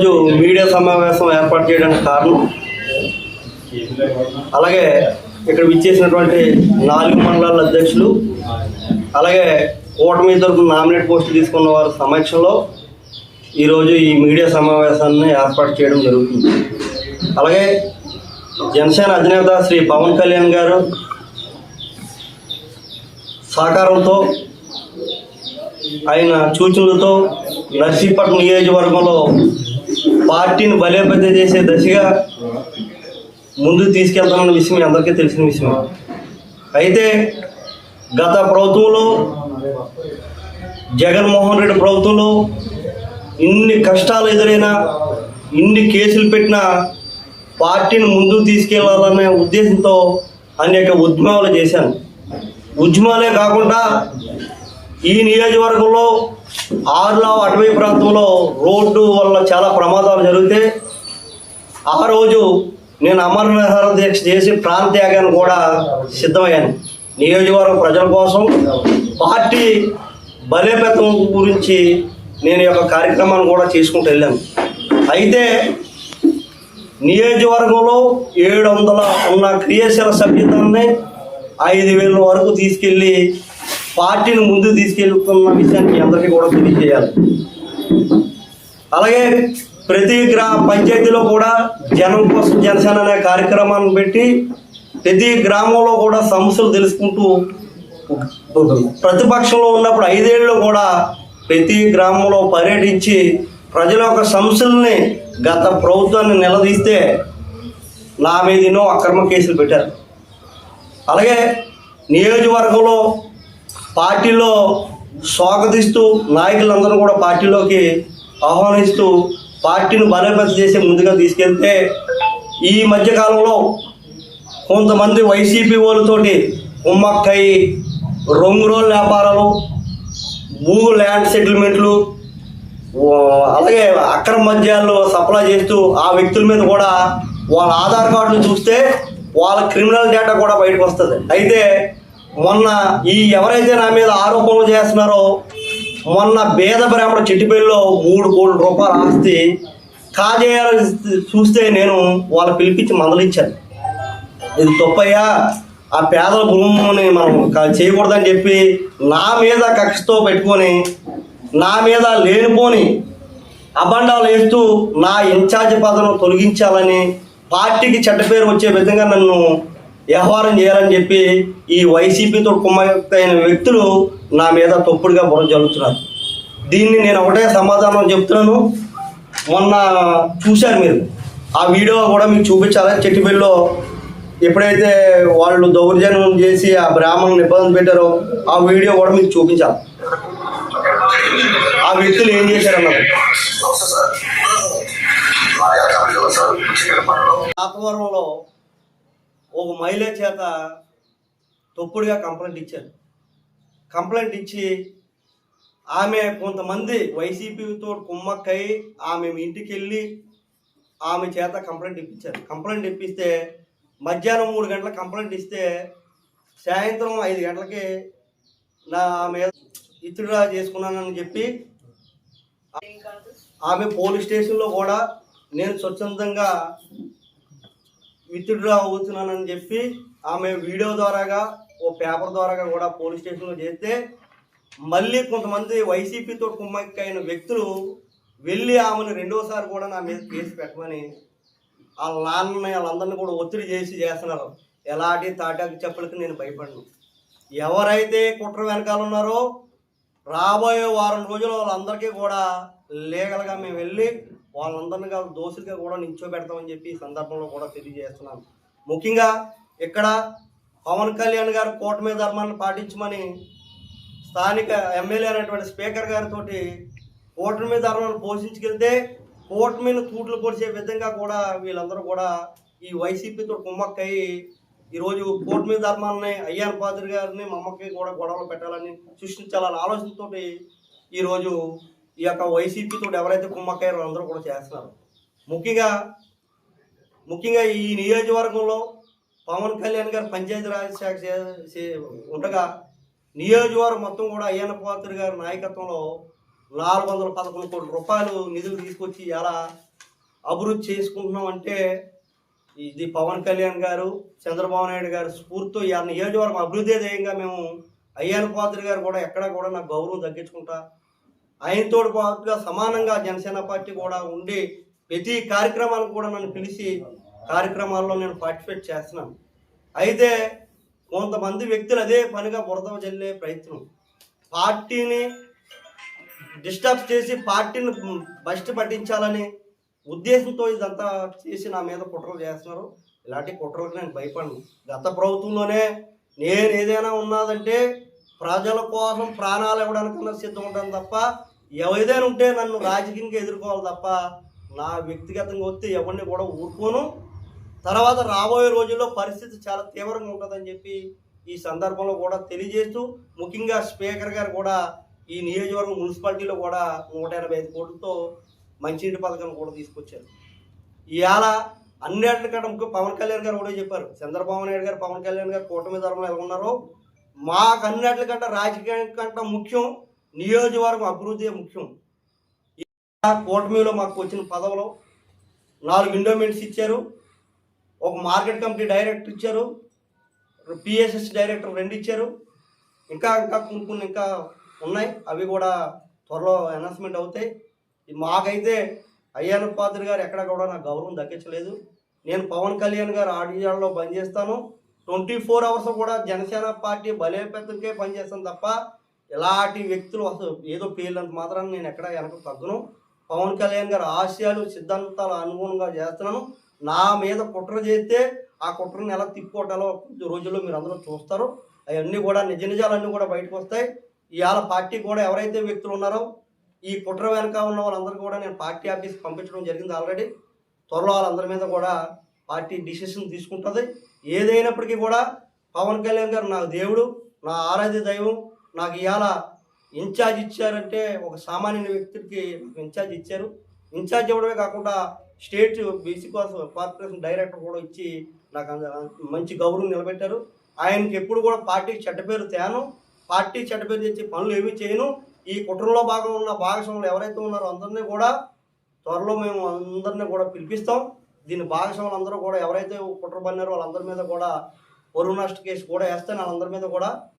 ఈరోజు మీడియా సమావేశం ఏర్పాటు చేయడానికి కారణం, అలాగే ఇక్కడ విచ్చేసినటువంటి 4 మండలాల అధ్యక్షులు, అలాగే కూటమి తరఫున నామినేట్ పోస్టులు తీసుకున్న వారి సమక్షంలో ఈరోజు ఈ మీడియా సమావేశాన్ని ఏర్పాటు చేయడం జరుగుతుంది. అలాగే జనసేన అధినేత శ్రీ పవన్ కళ్యాణ్ గారు సహకారంతో, ఆయన సూచనలతో నర్సీపట్నం నియోజకవర్గంలో పార్టీని బలోపేతం చేసే దశగా ముందుకు తీసుకెళ్తామన్న విషయం అందరికీ తెలిసిన విషయం. అయితే గత ప్రభుత్వంలో, జగన్మోహన్ రెడ్డి ప్రభుత్వంలో ఇన్ని కష్టాలు ఎదురైనా, ఇన్ని కేసులు పెట్టినా పార్టీని ముందుకు తీసుకెళ్లాలనే ఉద్దేశంతో అనేక ఉద్యమాలు చేశాను. ఉద్యమాలే కాకుండా ఈ నియోజకవర్గంలో ఆరులో అటవీ ప్రాంతంలో రోడ్డు వల్ల చాలా ప్రమాదాలు జరిగితే ఆ రోజు నేను అమరనిరాహార దీక్ష చేసి ప్రాంత్యాగాన్ని కూడా సిద్ధమయ్యాను. నియోజకవర్గం ప్రజల కోసం, పార్టీ బలోపేతం గురించి నేను ఈ యొక్క కార్యక్రమాన్ని కూడా చేసుకుంటూ వెళ్ళాను. అయితే నియోజకవర్గంలో 700 ఉన్న క్రియాశీల సభ్యతని 5,000 వరకు తీసుకెళ్ళి పార్టీని ముందుకు తీసుకెళ్తున్న విషయాన్ని అందరికీ కూడా తెలియజేయాలి. అలాగే ప్రతి పంచాయతీలో కూడా జనం కోసం జనసేన అనే కార్యక్రమాన్ని పెట్టి ప్రతి గ్రామంలో కూడా సమస్యలు తెలుసుకుంటూ, ప్రతిపక్షంలో ఉన్నప్పుడు 5 ఏళ్ళు కూడా ప్రతి గ్రామంలో పర్యటించి ప్రజల యొక్క సమస్యల్ని గత ప్రభుత్వాన్ని నిలదీస్తే నా మీద ఎన్నో అక్రమ కేసులు పెట్టారు. అలాగే నియోజకవర్గంలో పార్టీలో స్వాగతిస్తూ నాయకులందరూ కూడా పార్టీలోకి ఆహ్వానిస్తూ పార్టీని బలోపేతం చేసి ముందుగా తీసుకెళ్తే ఈ మధ్యకాలంలో కొంతమంది వైసీపీ వాళ్ళతోటి కుమ్మక్కయి రంగురోల్ వ్యాపారాలు, భూ ల్యాండ్ సెటిల్మెంట్లు, అలాగే అక్రమ మద్యాలు సప్లై చేస్తూ ఆ వ్యక్తుల మీద కూడా వాళ్ళ ఆధార్ కార్డులు చూస్తే వాళ్ళ క్రిమినల్ డేటా కూడా బయటకు వస్తుంది. అయితే మొన్న ఎవరైతే నా మీద ఆరోపణలు చేస్తున్నారో, మొన్న పేద బ్రాహ్మణ చిట్టిపల్లిలో 3 కోట్ల రూపాయల ఆస్తి కాజేయాలని చూస్తే నేను వాళ్ళు పిలిపించి మందలించాను. ఇది తప్పయ్యా, ఆ పేదల భూమిని మనం చేయకూడదని చెప్పి నా మీద కక్షతో పెట్టుకొని నా మీద లేనిపోని అబండాలు వేస్తూ నా ఇన్ఛార్జ్ పదవిని తొలగించాలని, పార్టీకి చెడ్డ పేరు వచ్చే విధంగా నన్ను వ్యవహారం చేయాలని చెప్పి ఈ వైసీపీతో కుమ్మక్కైన వ్యక్తులు నా మీద తప్పుడుగా బుర్ర జల్లుతున్నారు. దీన్ని నేను ఒకటే సమాధానం చెప్తున్నాను. మొన్న చూశారు మీరు, ఆ వీడియో కూడా మీకు చూపించాలి. చెట్టిపల్లిలో ఎప్పుడైతే వాళ్ళు దౌర్జన్యం చేసి ఆ బ్రాహ్మణులను ఇబ్బంది పెట్టారో ఆ వీడియో కూడా మీకు చూపించాలి. ఆ వ్యక్తులు ఏం చేశారన్నారు. ఆత్మవరంలో ఒక మహిళ చేత తప్పుడుగా కంప్లైంట్ ఇచ్చారు. కంప్లైంట్ ఇచ్చి ఆమె కొంతమంది వైసీపీతో కుమ్మక్కై ఆమె ఇంటికి వెళ్ళి ఆమె చేత కంప్లైంట్ ఇప్పించారు. కంప్లైంట్ ఇప్పిస్తే మధ్యాహ్నం 3 గంటలకు కంప్లైంట్ ఇస్తే సాయంత్రం 5 గంటలకి నా మీద విత్డ్రా చేసుకున్నానని చెప్పి ఆమె పోలీస్ స్టేషన్లో కూడా నేను స్వచ్ఛందంగా విత్డ్రా అవుతున్నానని చెప్పి ఆమె వీడియో ద్వారాగా, ఓ పేపర్ ద్వారాగా కూడా పోలీస్ స్టేషన్లో చేస్తే మళ్ళీ కొంతమంది వైసీపీతో కుమ్మక్కైన వ్యక్తులు వెళ్ళి ఆమెను 2వసారి కూడా నా మీద కేసు పెట్టమని వాళ్ళ నాన్నని వాళ్ళందరినీ కూడా ఒత్తిడి చేస్తున్నారు. ఎలాంటి తాటాకి చెప్పులకి నేను భయపడను. ఎవరైతే కుట్ర వెనకాల ఉన్నారో రాబోయే వారం రోజులు వాళ్ళందరికీ కూడా లీగల్గా మేము వెళ్ళి వాళ్ళందరినీ దోషులుగా కూడా నిల్చోబెడతామని చెప్పి ఈ సందర్భంలో కూడా తెలియజేస్తున్నాను. ముఖ్యంగా ఇక్కడ పవన్ కళ్యాణ్ గారు కూటమి ధర్మాన్ని పాటించమని స్థానిక ఎమ్మెల్యే అనేటువంటి స్పీకర్ గారితో కూటమి ధర్మాన్ని పోషించుకెళ్తే కూటమిని తూట్లు పొడిచే విధంగా కూడా వీళ్ళందరూ కూడా ఈ వైసీపీతో కుమ్మక్కయి ఈరోజు కూటమి ధర్మాన్ని అయ్యాన్ పాత్రి గారిని మమ్మకి కూడా గొడవలు పెట్టాలని సృష్టించాలని ఆలోచనతో ఈరోజు ఈ యొక్క వైసీపీతో ఎవరైతే కుమ్మక్కయ్యారో అందరూ కూడా చేస్తున్నారు. ముఖ్యంగా ఈ నియోజకవర్గంలో పవన్ కళ్యాణ్ గారు పంచాయతీరాజ్ శాఖ ఉండగా నియోజకవర్గం మొత్తం కూడా అయ్యన్న పాత్రి గారి నాయకత్వంలో 411 కోట్ల రూపాయలు నిధులు తీసుకొచ్చి ఇలా అభివృద్ధి చేసుకుంటున్నాం అంటే ఇది పవన్ కళ్యాణ్ గారు, చంద్రబాబు నాయుడు గారు స్ఫూర్తితో ఈ నియోజకవర్గం అభివృద్ధి ధ్యేయంగా మేము అయ్యన్న పాత్రి గారు కూడా ఎక్కడా కూడా నాకు గౌరవం తగ్గించుకుంటా ఆయనతో పాటుగా సమానంగా జనసేన పార్టీ కూడా ఉండి ప్రతి కార్యక్రమాలకు కూడా నన్ను పిలిచి కార్యక్రమాల్లో నేను పార్టిసిపేట్ చేస్తున్నాను. అయితే కొంతమంది వ్యక్తులు అదే పనిగా బురద జల్లే ప్రయత్నం, పార్టీని డిస్టర్బ్ చేసి పార్టీని బస్ట్ పట్టించాలని ఉద్దేశంతో ఇదంతా చేసి నా మీద కుట్రలు చేస్తున్నారు. ఇలాంటి కుట్రలకు నేను భయపడను. గత ప్రభుత్వంలోనే నేను ఏదైనా ఉన్నదంటే ప్రజల కోసం ప్రాణాలు ఇవ్వడానికన్నా సిద్ధం ఉంటాను తప్ప, ఏదైనా ఉంటే నన్ను రాజకీయంగా ఎదుర్కోవాలి తప్ప నా వ్యక్తిగతంగా వస్తే ఎవరిని కూడా ఊరుకోను. తర్వాత రాబోయే రోజుల్లో పరిస్థితి చాలా తీవ్రంగా ఉంటుందని చెప్పి ఈ సందర్భంలో కూడా తెలియజేస్తూ, ముఖ్యంగా స్పీకర్ గారు కూడా ఈ నియోజకవర్గం మున్సిపాలిటీలో కూడా 185 కోట్లతో మంచినీటి పథకం కూడా తీసుకొచ్చారు. ఇవాళ అన్నిటికంటే ముఖ్యం పవన్ కళ్యాణ్ గారు కూడా చెప్పారు, చంద్రబాబు నాయుడు గారు పవన్ కళ్యాణ్ గారు కూటమి ధర్మంలో ఎలా ఉన్నారో మాకు అన్నిటికంటే రాజకీయం కంటే ముఖ్యం నియోజకవర్గం అభివృద్ధి ముఖ్యం. కూటమిలో మాకు వచ్చిన పదవులు 4 ఎండోమెంట్స్ ఇచ్చారు, ఒక మార్కెట్ కమిటీ డైరెక్టర్ ఇచ్చారు, పిఎస్ఎస్ డైరెక్టర్ 2 ఇచ్చారు, ఇంకా కొన్ని ఇంకా ఉన్నాయి. అవి కూడా త్వరలో అనౌన్స్మెంట్ అవుతాయి. మాకైతే అయ్యన్న పాత్రి గారు ఎక్కడ కూడా నాకు గౌరవం దక్కించలేదు. నేను పవన్ కళ్యాణ్ గారు ఆడియాల్లో పనిచేస్తాను, 24 అవర్స్ కూడా జనసేన పార్టీ బలోపేతంకే పనిచేస్తాను తప్ప ఇలాంటి వ్యక్తులు అసలు ఏదో పేర్లంత మాత్రాన్ని నేను ఎక్కడ వెనక తగ్గను. పవన్ కళ్యాణ్ గారు ఆశయాలు సిద్ధాంతాలు అనుగుణంగా చేస్తున్నాను. నా మీద కుట్ర చేస్తే ఆ కుట్రని ఎలా తిప్పుకోవటాలో కొద్ది రోజుల్లో మీరు అందరూ చూస్తారు. అవన్నీ కూడా నిజాలన్నీ కూడా బయటకు వస్తాయి. ఇవాళ పార్టీ కూడా ఎవరైతే వ్యక్తులు ఉన్నారో ఈ కుట్ర వెనక ఉన్న వాళ్ళందరూ కూడా నేను పార్టీ ఆఫీస్కి పంపించడం జరిగింది ఆల్రెడీ. త్వరలో వాళ్ళందరి మీద కూడా పార్టీ డిసిషన్ తీసుకుంటుంది. ఏదైనప్పటికీ కూడా పవన్ కళ్యాణ్ గారు నాకు దేవుడు, నా ఆరాధ్య దైవం. నాకు ఇవాళ ఇన్ఛార్జ్ ఇచ్చారంటే ఒక సామాన్య వ్యక్తికి ఇన్ఛార్జ్ ఇచ్చారు. ఇన్ఛార్జ్ ఇవ్వడమే కాకుండా స్టేట్ బీసీ కార్పొరేషన్ డైరెక్టర్ కూడా ఇచ్చి నాకు మంచి గౌరవం నిలబెట్టారు. ఆయనకి ఎప్పుడు కూడా పార్టీకి చెడ్డ పేరు తేను, పార్టీ చెడ్డ పేరు తెచ్చి పనులు ఏమీ చేయను. ఈ కుట్రలో భాగంలో ఉన్న భాగస్వాములు ఎవరైతే ఉన్నారో అందరినీ కూడా త్వరలో మేము అందరినీ కూడా పిలిపిస్తాం. దీని భాగస్వాములు అందరూ కూడా ఎవరైతే కుట్ర పన్నారో వాళ్ళందరి మీద కూడా పరువు నష్ట కేసు కూడా వేస్తే వాళ్ళందరి మీద కూడా